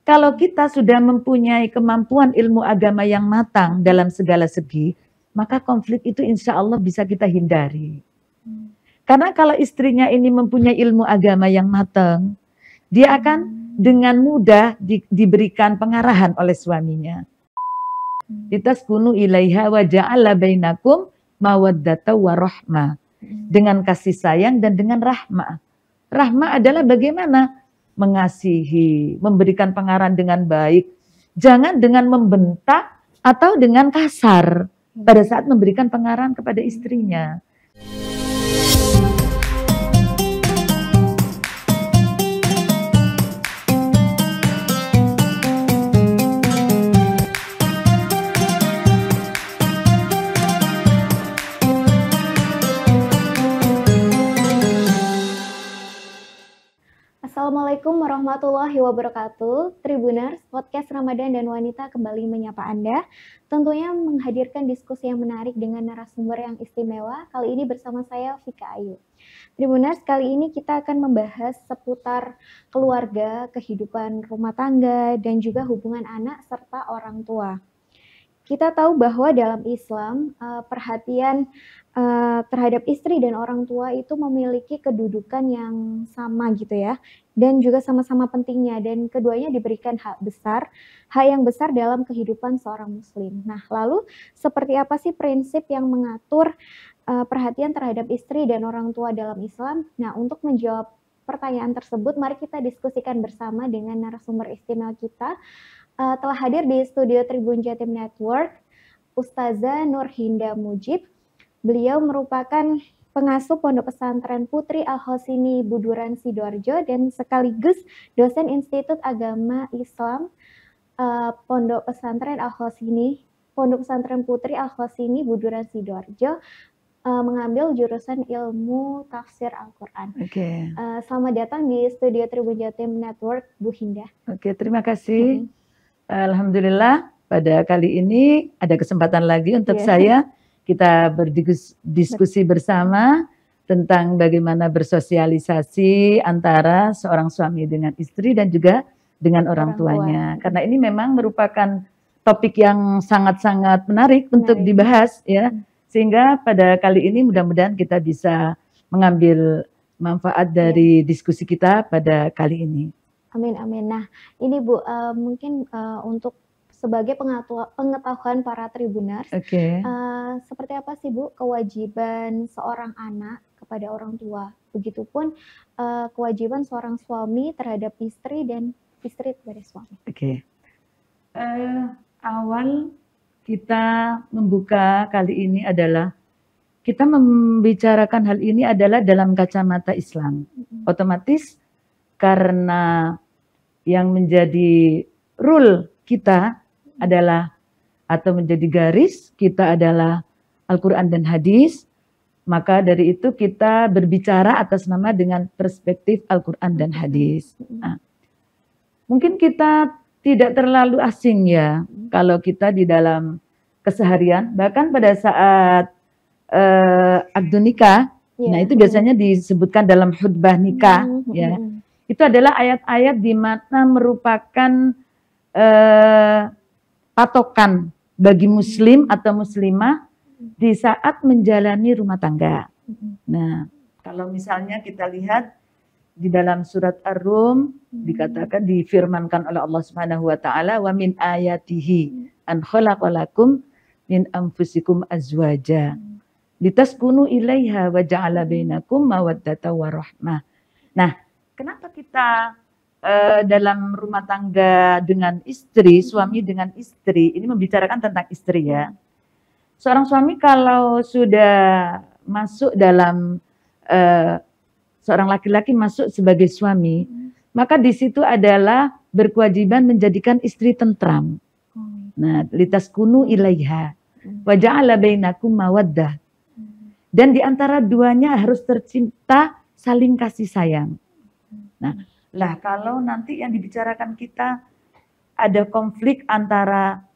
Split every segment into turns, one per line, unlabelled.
Kalau kita sudah mempunyai kemampuan ilmu agama yang matang dalam segala segi, maka konflik itu insya Allah bisa kita hindari. Karena kalau istrinya ini mempunyai ilmu agama yang matang, dia akan dengan mudah diberikan pengarahan oleh suaminya. Litaskunu ilaiha wa ja'ala bainakum mawaddata wa rahmah. Dengan kasih sayang dan dengan rahmah. Rahmah adalah bagaimana? Mengasihi, memberikan pengarahan dengan baik. Jangan dengan membentak atau dengan kasar pada saat memberikan pengarahan kepada istrinya.
Assalamualaikum warahmatullahi wabarakatuh. Tribuners, podcast Ramadan dan Wanita kembali menyapa Anda. Tentunya menghadirkan diskusi yang menarik dengan narasumber yang istimewa. Kali ini bersama saya Vika Ayu. Tribuners, kali ini kita akan membahas seputar keluarga, kehidupan rumah tangga, dan juga hubungan anak serta orang tua. Kita tahu bahwa dalam Islam perhatian terhadap istri dan orang tua itu memiliki kedudukan yang sama gitu ya, dan juga sama-sama pentingnya, dan keduanya diberikan hak yang besar dalam kehidupan seorang muslim. Nah, lalu seperti apa sih prinsip yang mengatur perhatian terhadap istri dan orang tua dalam Islam? Nah, untuk menjawab pertanyaan tersebut, mari kita diskusikan bersama dengan narasumber istimewa kita. Telah hadir di studio Tribun Jatim Network, Ustazah Nurhinda Mujib. Beliau merupakan pengasuh Pondok Pesantren Putri Al-Hosini Buduran Sidoarjo dan sekaligus dosen Institut Agama Islam Pondok Pesantren Putri Al-Hosini Buduran Sidoarjo, mengambil jurusan ilmu tafsir Al-Quran. Selamat datang di studio Tribun Jatim Network, Bu Hinda.
Terima kasih. Alhamdulillah pada kali ini ada kesempatan lagi untuk saya kita berdiskusi bersama tentang bagaimana bersosialisasi antara seorang suami dengan istri dan juga dengan orang tuanya. Karena ini memang merupakan topik yang sangat-sangat menarik untuk dibahas ya. Sehingga pada kali ini mudah-mudahan kita bisa mengambil manfaat dari diskusi kita pada kali ini.
Amin, amin. Nah, ini Bu, mungkin untuk sebagai pengetahuan para tribuners, seperti apa sih Bu kewajiban seorang anak kepada orang tua, begitupun kewajiban seorang suami terhadap istri dan istri kepada suami.
Awal kita membuka kali ini adalah kita membicarakan hal ini adalah dalam kacamata Islam. Otomatis karena yang menjadi rule kita adalah atau menjadi garis kita adalah Al-Quran dan hadis, maka dari itu kita berbicara atas nama dengan perspektif Al-Quran dan hadis. Nah, mungkin kita tidak terlalu asing ya kalau kita di dalam keseharian, bahkan pada saat akad nikah, nah itu biasanya disebutkan dalam khutbah nikah ya. Itu adalah ayat-ayat di mana merupakan patokan bagi muslim atau muslimah di saat menjalani rumah tangga. Nah, kalau misalnya kita lihat di dalam surat Ar-Rum dikatakan, difirmankan oleh Allah Subhanahu wa taala, wa min ayatihi an khalaqalakum min anfusikum azwaja litaskunu ilaiha wa ja'ala bainakum mawaddata wa rahmah. Nah, kenapa kita dalam rumah tangga dengan istri, suami dengan istri, ini membicarakan tentang istri ya. Seorang suami kalau sudah masuk dalam, seorang laki-laki masuk sebagai suami, maka di situ adalah berkewajiban menjadikan istri tentram. Nah, litaskunu ilaiha wa ja'ala bainakum mawaddah. Dan di antara duanya harus tercipta saling kasih sayang. Nah, lah kalau nanti yang dibicarakan kita ada konflik antara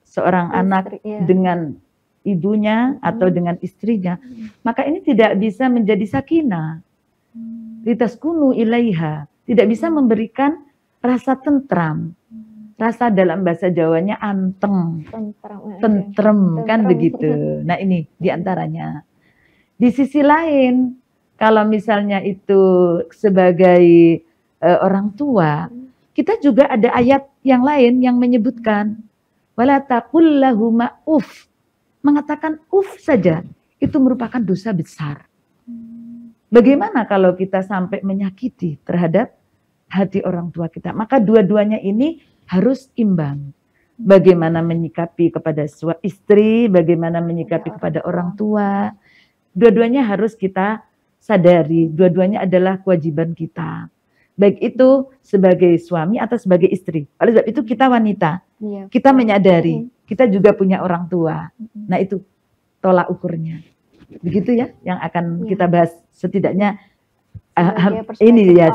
seorang anak dengan ibunya atau dengan istrinya, maka ini tidak bisa menjadi sakinah. Litaskunu ilaiha, tidak bisa memberikan rasa tentram. Rasa dalam bahasa Jawanya anteng, tentrem, kan begitu. Nah ini diantaranya. Di sisi lain, kalau misalnya itu sebagai orang tua, kita juga ada ayat yang lain yang menyebutkan wala taqul lahuma uff. Mengatakan uff saja itu merupakan dosa besar. Bagaimana kalau kita sampai menyakiti terhadap hati orang tua kita? Maka dua-duanya ini harus imbang. Bagaimana menyikapi kepada istri, bagaimana menyikapi kepada orang tua. Dua-duanya harus kita sadari. Dua-duanya adalah kewajiban kita. Baik itu sebagai suami atau sebagai istri. Oleh sebab itu kita wanita. Kita menyadari. Kita juga punya orang tua. Nah itu tolak ukurnya. Begitu ya yang akan kita bahas setidaknya ini ya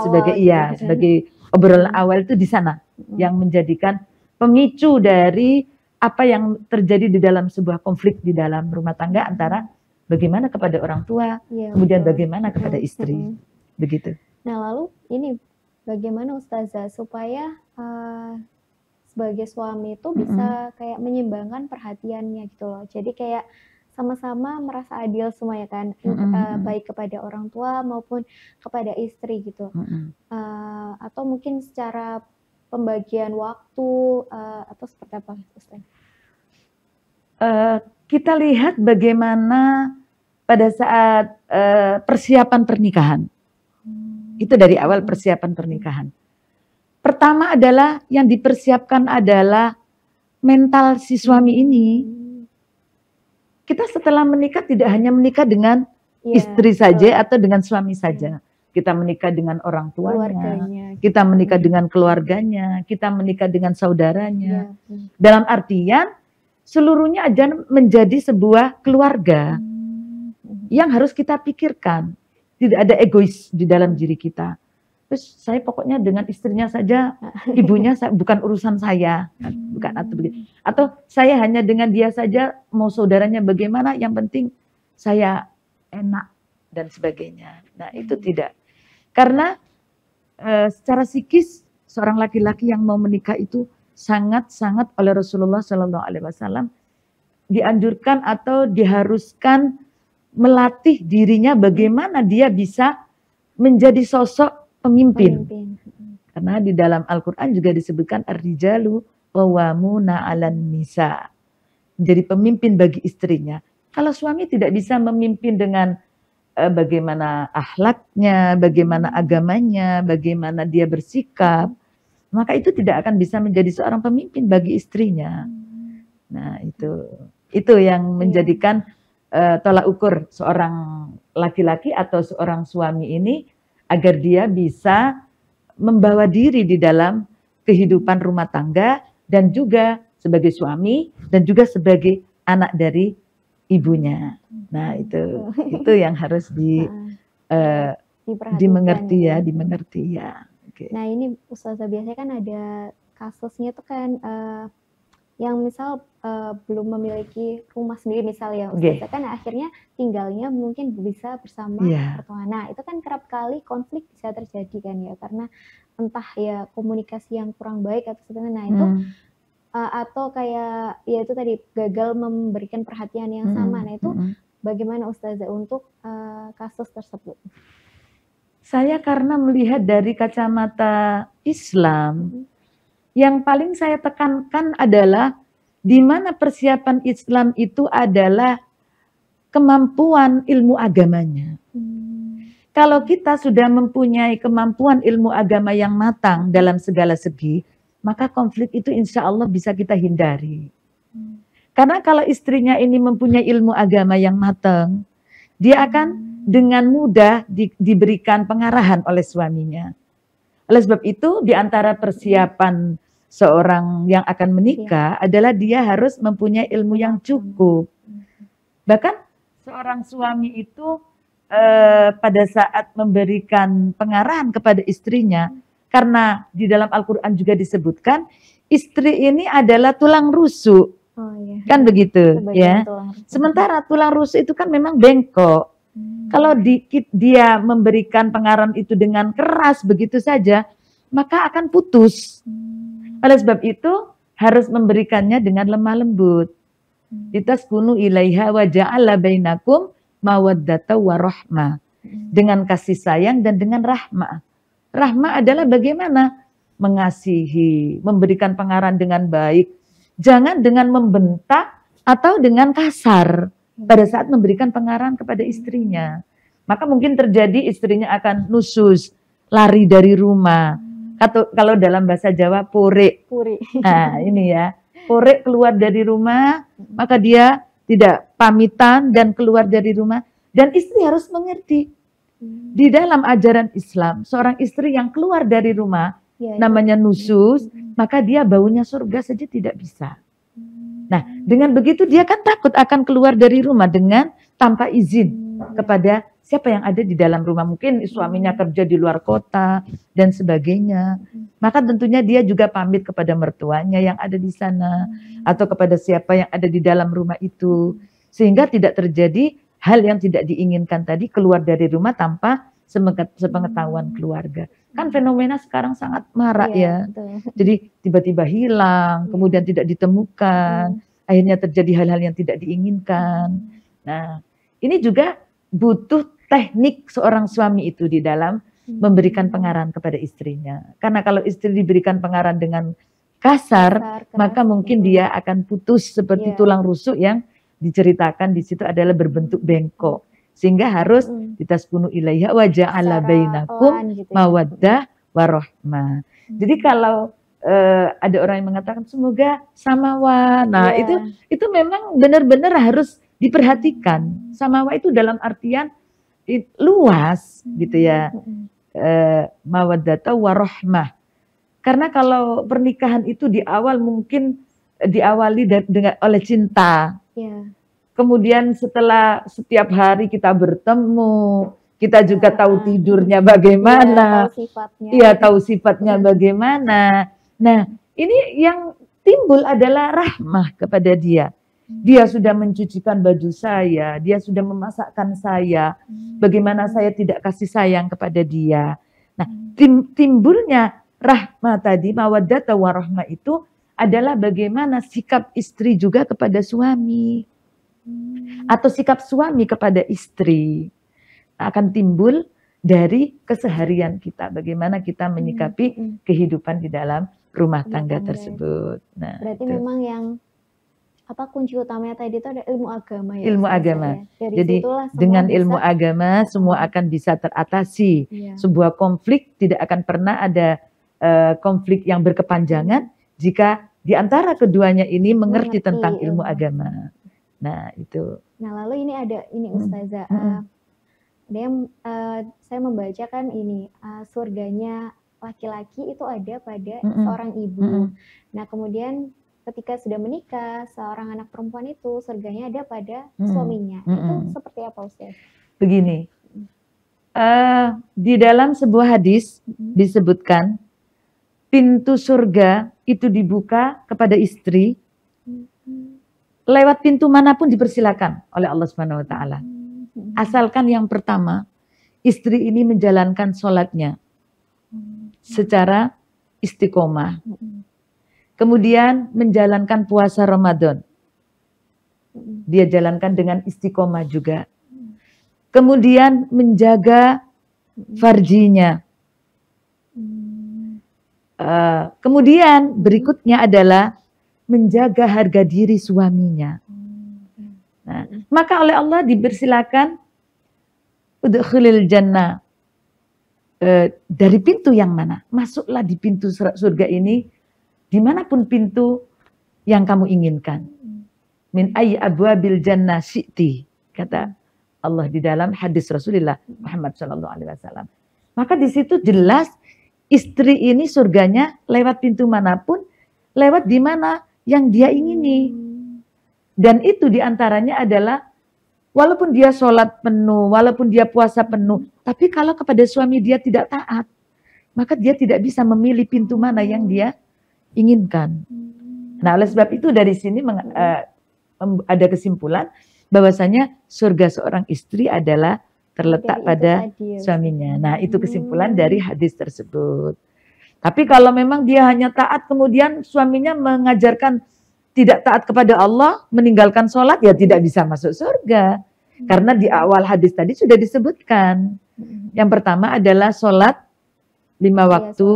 sebagai obrolan awal itu di sana yang menjadikan pemicu dari apa yang terjadi di dalam sebuah konflik di dalam rumah tangga antara bagaimana kepada orang tua, kemudian bagaimana kepada istri, begitu.
Nah lalu ini bagaimana Ustazah supaya sebagai suami itu bisa kayak menyeimbangkan perhatiannya gitu loh. Jadi kayak sama-sama merasa adil semua ya kan, baik kepada orang tua maupun kepada istri gitu. Atau mungkin secara pembagian waktu atau seperti apa Ustaz?
Kita lihat bagaimana pada saat persiapan pernikahan. Itu dari awal persiapan pernikahan. Pertama adalah yang dipersiapkan adalah mental si suami ini. Kita setelah menikah tidak hanya menikah dengan istri saja atau dengan suami saja. Kita menikah dengan orang tuanya, kita menikah dengan keluarganya, kita menikah dengan saudaranya. Dalam artian seluruhnya aja menjadi sebuah keluarga yang harus kita pikirkan. Tidak ada egois di dalam diri kita. Terus saya pokoknya dengan istrinya saja, ibunya bukan urusan saya, bukan atau saya hanya dengan dia saja, mau saudaranya bagaimana, yang penting saya enak dan sebagainya. Nah itu tidak, karena secara psikis seorang laki-laki yang mau menikah itu sangat-sangat oleh Rasulullah SAW dianjurkan atau diharuskan melatih dirinya bagaimana dia bisa menjadi sosok pemimpin. Karena di dalam Al-Quran juga disebutkan ar-rijalu qawwamuna 'alan nisa. Menjadi pemimpin bagi istrinya. Kalau suami tidak bisa memimpin dengan bagaimana akhlaknya, bagaimana agamanya, bagaimana dia bersikap, maka itu tidak akan bisa menjadi seorang pemimpin bagi istrinya. Nah, itu yang menjadikan tolak ukur seorang laki-laki atau seorang suami ini agar dia bisa membawa diri di dalam kehidupan rumah tangga dan juga sebagai suami dan juga sebagai anak dari ibunya. Nah, itu yang harus dimengerti ya. Okay.
Nah, ini Ustazah biasanya kan ada kasusnya tuh kan yang misal belum memiliki rumah sendiri misalnya, Ustazah kan akhirnya tinggalnya mungkin bisa bersama mertua. Nah itu kan kerap kali konflik bisa terjadi kan ya, karena entah ya komunikasi yang kurang baik atau sebagainya. Nah itu atau kayak ya itu tadi gagal memberikan perhatian yang sama. Nah itu bagaimana Ustazah untuk kasus tersebut?
Saya karena melihat dari kacamata Islam, yang paling saya tekankan adalah di mana persiapan Islam itu adalah kemampuan ilmu agamanya. Kalau kita sudah mempunyai kemampuan ilmu agama yang matang dalam segala segi, maka konflik itu insya Allah bisa kita hindari. Karena kalau istrinya ini mempunyai ilmu agama yang matang, dia akan dengan mudah diberikan pengarahan oleh suaminya. Oleh sebab itu, di antara persiapan seorang yang akan menikah adalah dia harus mempunyai ilmu yang cukup. Bahkan seorang suami itu pada saat memberikan pengarahan kepada istrinya, karena di dalam Al-Quran juga disebutkan, istri ini adalah tulang rusuk. Kan begitu ya. Sementara tulang rusuk itu kan memang bengkok. Kalau dia memberikan pengarahan itu dengan keras begitu saja, maka akan putus. Oleh sebab itu harus memberikannya dengan lemah lembut. Litaskunu ilaiha wa ja'ala bainakum mawaddata wa rahmah. Dengan kasih sayang dan dengan rahmah. Rahmah adalah bagaimana mengasihi, memberikan pengarahan dengan baik. Jangan dengan membentak atau dengan kasar pada saat memberikan pengarahan kepada istrinya. Maka mungkin terjadi istrinya akan nusus, lari dari rumah. Atau kalau dalam bahasa Jawa pore. Nah, ini ya. Pore keluar dari rumah, maka dia tidak pamitan dan keluar dari rumah. Dan istri harus mengerti. Di dalam ajaran Islam, seorang istri yang keluar dari rumah, namanya nusus, maka dia baunya surga saja tidak bisa. Nah, dengan begitu dia kan takut akan keluar dari rumah dengan tanpa izin kepada siapa yang ada di dalam rumah. Mungkin suaminya kerja di luar kota dan sebagainya. Maka tentunya dia juga pamit kepada mertuanya yang ada di sana atau kepada siapa yang ada di dalam rumah itu. Sehingga tidak terjadi hal yang tidak diinginkan tadi, keluar dari rumah tanpa sepengetahuan keluarga. Kan fenomena sekarang sangat marak ya. Jadi tiba-tiba hilang, kemudian tidak ditemukan, akhirnya terjadi hal-hal yang tidak diinginkan. Nah, ini juga butuh teknik seorang suami itu di dalam memberikan pengarahan kepada istrinya. Karena kalau istri diberikan pengarahan dengan kasar, maka mungkin dia akan putus seperti tulang rusuk yang diceritakan di situ adalah berbentuk bengkok. Sehingga harus ditaskunu ilaiha wa ja'ala bainakum mawaddah warahmah. Jadi kalau ada orang yang mengatakan semoga samawa. Nah, itu memang benar-benar harus diperhatikan. Samawa itu dalam artian luas gitu ya. Mawaddata warahmah. Karena kalau pernikahan itu di awal mungkin diawali oleh cinta. Kemudian setelah setiap hari kita bertemu, kita juga tahu tidurnya bagaimana, tahu sifatnya bagaimana. Nah, ini yang timbul adalah rahmah kepada dia. Dia sudah mencucikan baju saya, dia sudah memasakkan saya. Bagaimana saya tidak kasih sayang kepada dia. Nah, timbulnya rahmah tadi, mawaddata warahmah itu adalah bagaimana sikap istri juga kepada suami. Atau sikap suami kepada istri akan timbul dari keseharian kita. Bagaimana kita menyikapi kehidupan di dalam rumah tangga tersebut. Nah,
berarti memang yang kunci utamanya tadi itu ada ilmu agama ya.
Ilmu agama. Ya. Jadi dengan ilmu agama semua akan bisa teratasi. Sebuah konflik tidak akan pernah ada konflik yang berkepanjangan jika di antara keduanya ini mengerti tentang ilmu agama. Nah, itu.
Nah, lalu ini ada Ustazah. Ada yang saya membaca kan ini surganya laki-laki itu ada pada seorang ibu. Nah, kemudian ketika sudah menikah, seorang anak perempuan itu surganya ada pada suaminya. Itu seperti apa, Ustaz?
Begini. Di dalam sebuah hadis disebutkan pintu surga itu dibuka kepada istri. Lewat pintu manapun dipersilakan oleh Allah Subhanahu wa taala. Asalkan yang pertama, istri ini menjalankan sholatnya secara istiqomah. Kemudian menjalankan puasa Ramadan. Dia jalankan dengan istiqomah juga. Kemudian menjaga farjinya. Kemudian berikutnya adalah menjaga harga diri suaminya. Nah, maka oleh Allah dipersilakan udkhulil jannah. Dari pintu yang mana? Masuklah di pintu surga ini, dimanapun pintu yang kamu inginkan. Min ayyi abwabil jannah syi'ti, kata Allah di dalam hadis Rasulullah Muhammad SAW. Maka di situ jelas istri ini surganya lewat pintu manapun, lewat di mana yang dia ingini. Dan itu diantaranya adalah walaupun dia sholat penuh, walaupun dia puasa penuh, tapi kalau kepada suami dia tidak taat, maka dia tidak bisa memilih pintu mana yang dia inginkan. Nah, oleh sebab itu dari sini ada kesimpulan bahwasanya surga seorang istri adalah terletak pada suaminya. Nah, itu kesimpulan dari hadis tersebut. Tapi kalau memang dia hanya taat, kemudian suaminya mengajarkan tidak taat kepada Allah, meninggalkan sholat, ya tidak bisa masuk surga. Karena di awal hadis tadi sudah disebutkan. Yang pertama adalah sholat 5 waktu,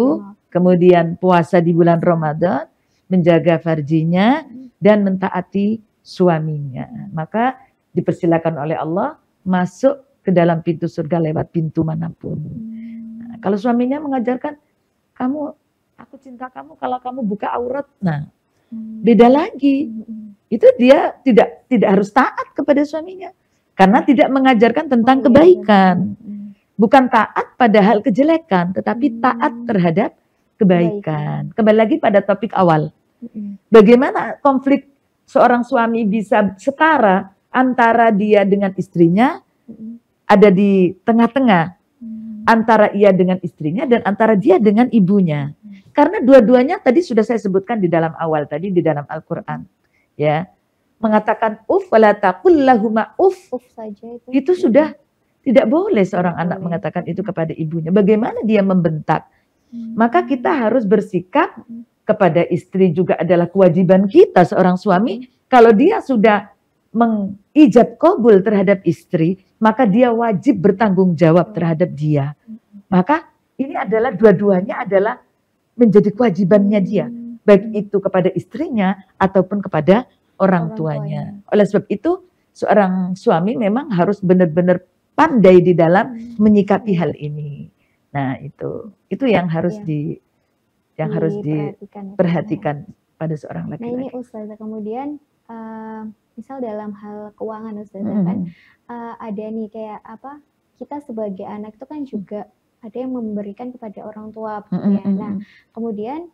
kemudian puasa di bulan Ramadan, menjaga farjinya, dan mentaati suaminya. Maka dipersilakan oleh Allah masuk ke dalam pintu surga lewat pintu manapun. Nah, kalau suaminya mengajarkan, aku cinta kamu kalau kamu buka aurat, nah beda lagi. Itu dia tidak harus taat kepada suaminya. Karena tidak mengajarkan tentang kebaikan. Bukan taat pada hal kejelekan, tetapi taat terhadap kebaikan. Kembali lagi pada topik awal. Bagaimana konflik seorang suami bisa setara antara dia dengan istrinya, ada di tengah-tengah antara ia dengan istrinya dan antara dia dengan ibunya. Karena dua-duanya tadi sudah saya sebutkan di dalam awal tadi di dalam Al-Qur'an. Ya. Mengatakan wala taqul lahuma saja itu sudah tidak boleh seorang anak mengatakan itu kepada ibunya. Bagaimana dia membentak? Maka kita harus bersikap kepada istri juga adalah kewajiban kita seorang suami. Kalau dia sudah mengijab qabul terhadap istri, maka dia wajib bertanggung jawab terhadap dia. Maka ini adalah dua-duanya adalah menjadi kewajibannya dia, baik itu kepada istrinya ataupun kepada orang tuanya. Oleh sebab itu, seorang suami memang harus benar-benar pandai di dalam menyikapi hal ini. Nah, itu yang harus diperhatikan pada seorang laki-laki.
Nah, ini Ustazah, kemudian misal dalam hal keuangan Ustazah kan ada nih kayak apa? Kita sebagai anak itu kan juga ada yang memberikan kepada orang tua ya. Nah, kemudian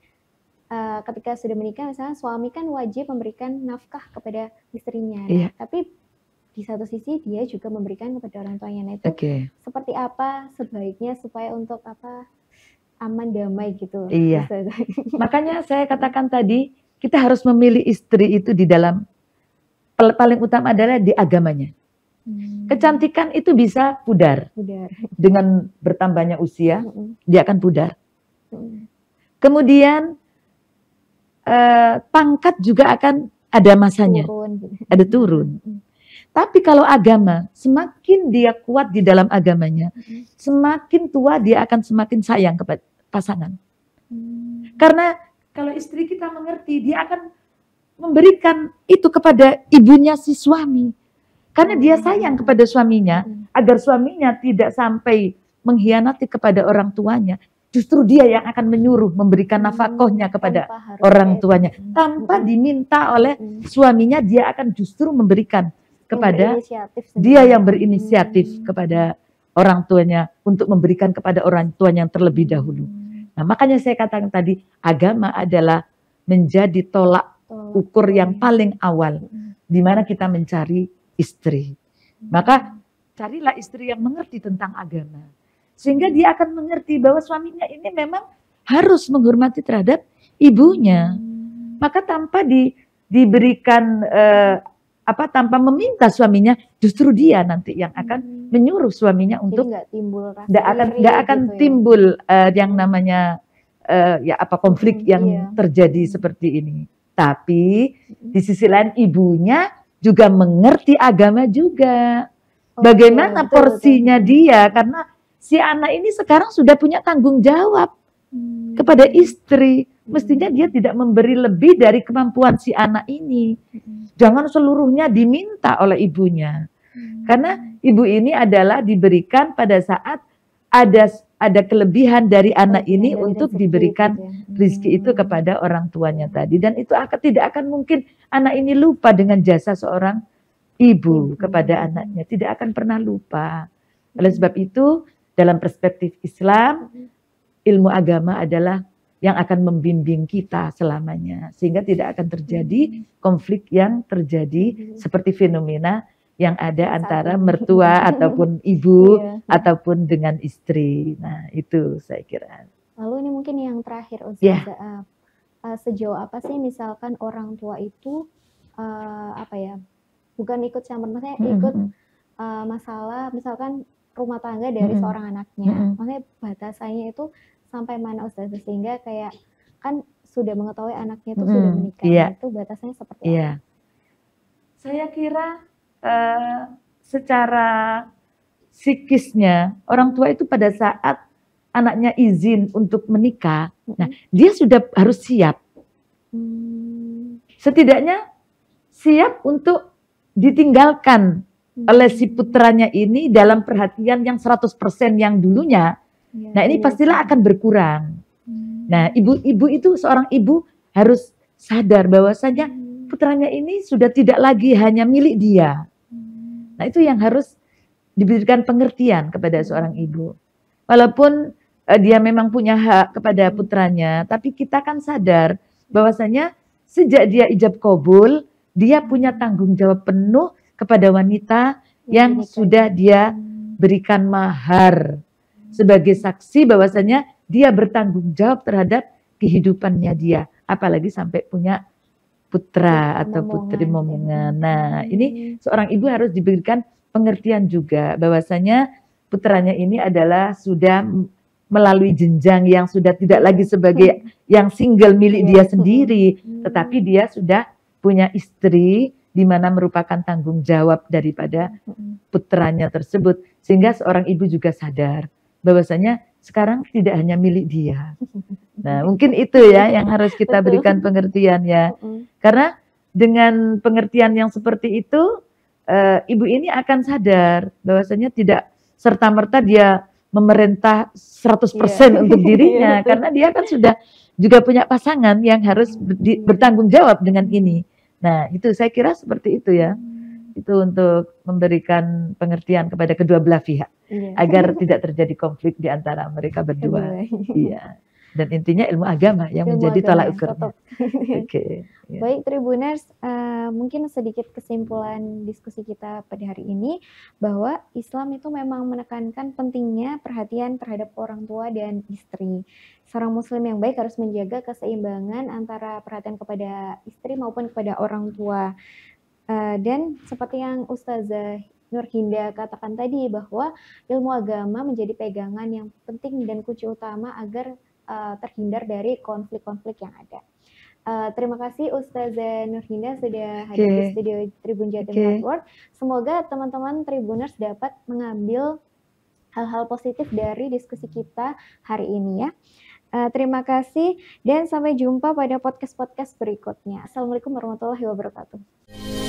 ketika sudah menikah, misalnya suami kan wajib memberikan nafkah kepada istrinya. Nah, tapi di satu sisi dia juga memberikan kepada orang tuanya. Nah, itu seperti apa sebaiknya supaya untuk aman damai gitu.
Iya. Makanya saya katakan tadi, kita harus memilih istri itu di dalam paling utama adalah di agamanya. Kecantikan itu bisa pudar. Dengan bertambahnya usia, dia akan pudar. Kemudian pangkat juga akan ada masanya, ada turun. Tapi kalau agama, semakin dia kuat di dalam agamanya, semakin tua dia akan semakin sayang kepada pasangan. Karena kalau istri kita mengerti, dia akan memberikan itu kepada ibunya si suami. Karena dia sayang kepada suaminya, agar suaminya tidak sampai mengkhianati kepada orang tuanya. Justru dia yang akan menyuruh memberikan nafkahnya kepada orang tuanya. Tanpa diminta oleh suaminya, dia akan justru memberikan kepada dia yang berinisiatif kepada orang tuanya untuk memberikan kepada orang tuanya yang terlebih dahulu. Nah, makanya saya katakan tadi, agama adalah menjadi tolak ukur yang paling awal di mana kita mencari istri. Maka carilah istri yang mengerti tentang agama. Sehingga dia akan mengerti bahwa suaminya ini memang harus menghormati terhadap ibunya. Maka tanpa diberikan tanpa meminta suaminya, justru dia nanti yang akan menyuruh suaminya untuk tidak akan timbul yang namanya konflik yang terjadi seperti ini. Tapi di sisi lain ibunya juga mengerti agama juga. Bagaimana porsinya dia, karena si anak ini sekarang sudah punya tanggung jawab kepada istri. Mestinya dia tidak memberi lebih dari kemampuan si anak ini. Jangan seluruhnya diminta oleh ibunya. Karena ibu ini adalah diberikan pada saat ada kelebihan dari anak ini untuk diberikan rezeki itu kepada orang tuanya tadi. Dan itu tidak akan mungkin anak ini lupa dengan jasa seorang ibu kepada anaknya. Tidak akan pernah lupa. Oleh sebab itu, dalam perspektif Islam, ilmu agama adalah yang akan membimbing kita selamanya. Sehingga tidak akan terjadi konflik yang terjadi seperti fenomena yang ada antara mertua ataupun ibu ataupun dengan istri. Nah, itu saya kira.
Lalu ini mungkin yang terakhir, Ustazah. Sejauh apa sih misalkan orang tua itu bukan ikut campur, maksudnya ikut masalah misalkan rumah tangga dari seorang anaknya. Maksudnya batasannya itu sampai mana Ustazah, sehingga kayak kan sudah mengetahui anaknya itu sudah menikah, itu batasnya seperti apa?
Saya kira secara psikisnya orang tua itu pada saat anaknya izin untuk menikah, nah dia sudah harus siap. Setidaknya siap untuk ditinggalkan oleh si putranya ini dalam perhatian yang 100% yang dulunya. Nah ini pastilah akan berkurang. Nah ibu-ibu itu, seorang ibu harus sadar bahwasanya putranya ini sudah tidak lagi hanya milik dia. Nah itu yang harus diberikan pengertian kepada seorang ibu. Walaupun dia memang punya hak kepada putranya, tapi kita kan sadar bahwasanya sejak dia ijab kabul, dia punya tanggung jawab penuh kepada wanita yang sudah dia berikan mahar sebagai saksi bahwasanya dia bertanggung jawab terhadap kehidupannya dia, apalagi sampai punya putra atau putri momongan. Nah, ini seorang ibu harus diberikan pengertian juga bahwasanya putranya ini adalah sudah melalui jenjang yang sudah tidak lagi sebagai yang single milik dia sendiri, tetapi dia sudah punya istri di mana merupakan tanggung jawab daripada putranya tersebut, sehingga seorang ibu juga sadar bahwasanya sekarang tidak hanya milik dia. Nah, mungkin itu ya yang harus kita berikan pengertian ya. Karena dengan pengertian yang seperti itu, ibu ini akan sadar bahwasanya tidak serta-merta dia memerintah 100% untuk dirinya, karena dia kan sudah juga punya pasangan yang harus bertanggung jawab dengan ini. Nah, itu saya kira seperti itu ya. Itu untuk memberikan pengertian kepada kedua belah pihak agar tidak terjadi konflik di antara mereka berdua. Iya. Dan intinya ilmu agama yang menjadi tolak ukurnya.
Baik Tribuners, mungkin sedikit kesimpulan diskusi kita pada hari ini bahwa Islam itu memang menekankan pentingnya perhatian terhadap orang tua dan istri. Seorang muslim yang baik harus menjaga keseimbangan antara perhatian kepada istri maupun kepada orang tua. Dan seperti yang Ustazah Nurhinda katakan tadi, bahwa ilmu agama menjadi pegangan yang penting dan kunci utama agar terhindar dari konflik-konflik yang ada. Terima kasih Ustazah Nurhinda sudah hadir di studio Tribun Jatim Network. Semoga teman-teman Tribuners dapat mengambil hal-hal positif dari diskusi kita hari ini ya. Terima kasih dan sampai jumpa pada podcast-podcast berikutnya. Assalamualaikum warahmatullahi wabarakatuh.